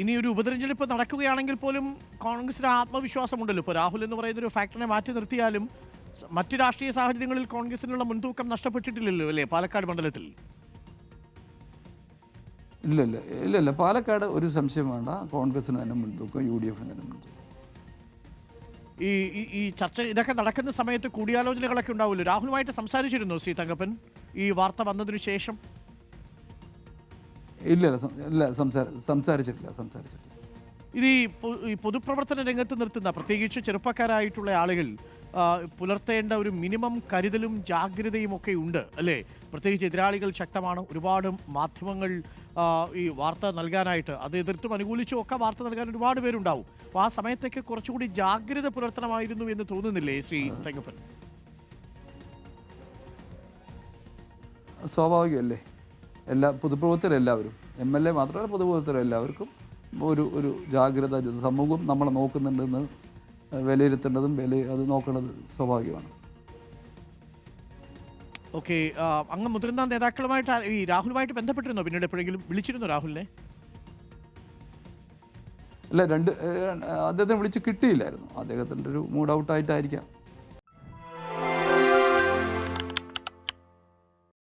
ഇനി ഒരു ഉപതെരഞ്ഞെടുപ്പ് നടക്കുകയാണെങ്കിൽ പോലും കോൺഗ്രസിന് ആത്മവിശ്വാസമുണ്ടല്ലോ. ഇപ്പോൾ രാഹുൽ എന്ന് പറയുന്ന ഒരു ഫാക്ടറിനെ മാറ്റി നിർത്തിയാലും മറ്റ് രാഷ്ട്രീയ സാഹചര്യങ്ങളിൽ കോൺഗ്രസിനുള്ള മുൻതൂക്കം നഷ്ടപ്പെട്ടിട്ടില്ലല്ലോ അല്ലേ പാലക്കാട് മണ്ഡലത്തിൽ? ഇല്ല ഇല്ല ഇല്ല ഇല്ല പാലക്കാട് ഒരു സംശയം വേണ്ട. കോൺഗ്രസിന് തന്നെ മുൻതൂക്കം, UDF തന്നെ മുൻതൂക്കം. ഈ ഈ ചർച്ച ഇതൊക്കെ നടക്കുന്ന സമയത്ത് കൂടിയാലോചനകളൊക്കെ ഉണ്ടാവുമല്ലോ. രാഹുലുമായിട്ട് സംസാരിച്ചിരുന്നു ശ്രീ തങ്കപ്പൻ ഈ വാർത്ത വന്നതിനു ശേഷം? ഇല്ല ഇല്ല ഇല്ല സംസാരിച്ചിട്ടില്ല. ഇത് ഈ പൊതുപ്രവർത്തന രംഗത്ത് നിർത്തുന്ന പ്രത്യേകിച്ച് ചെറുപ്പക്കാരായിട്ടുള്ള ആളുകൾ പുലർത്തേണ്ട ഒരു മിനിമം കരുതലും ജാഗ്രതയും ഒക്കെ ഉണ്ട് അല്ലേ? പ്രത്യേകിച്ച് എതിരാളികൾ ശക്തമാണ്. ഒരുപാട് മാധ്യമങ്ങൾ ഈ വാർത്ത നൽകാനായിട്ട് അത് എതിർത്തും അനുകൂലിച്ചും ഒക്കെ വാർത്ത നൽകാൻ ഒരുപാട് പേരുണ്ടാവും. അപ്പോൾ ആ സമയത്തേക്ക് കുറച്ചുകൂടി ജാഗ്രത പുലർത്തണമായിരുന്നു എന്ന് തോന്നുന്നില്ലേ ശ്രീ തങ്കപ്പൻ? സ്വാഭാവികമല്ലേ. എല്ലാ പൊതുപ്രവർത്തകരെല്ലാവരും, MLA മാത്രമല്ല പൊതുപ്രവർത്തകരെല്ലാവർക്കും ഒരു ജാഗ്രത സമൂഹം നമ്മളെ നോക്കുന്നുണ്ടെന്ന് വിലയിരുത്തേണ്ടതും അത് നോക്കേണ്ടത് സ്വാഭാവികമാണ്. ഓക്കെ, അങ്ങ് മുതിർന്ന നേതാക്കളുമായിട്ട് ഈ രാഹുലുമായിട്ട് ബന്ധപ്പെട്ടിരുന്നോ? പിന്നീട് എപ്പോഴെങ്കിലും വിളിച്ചിരുന്നോ രാഹുലിനെ? അല്ല, അദ്ദേഹത്തെ വിളിച്ച് കിട്ടിയില്ലായിരുന്നു. അദ്ദേഹത്തിൻ്റെ ഒരു മൂഡ് ഔട്ടായിട്ടായിരിക്കാം.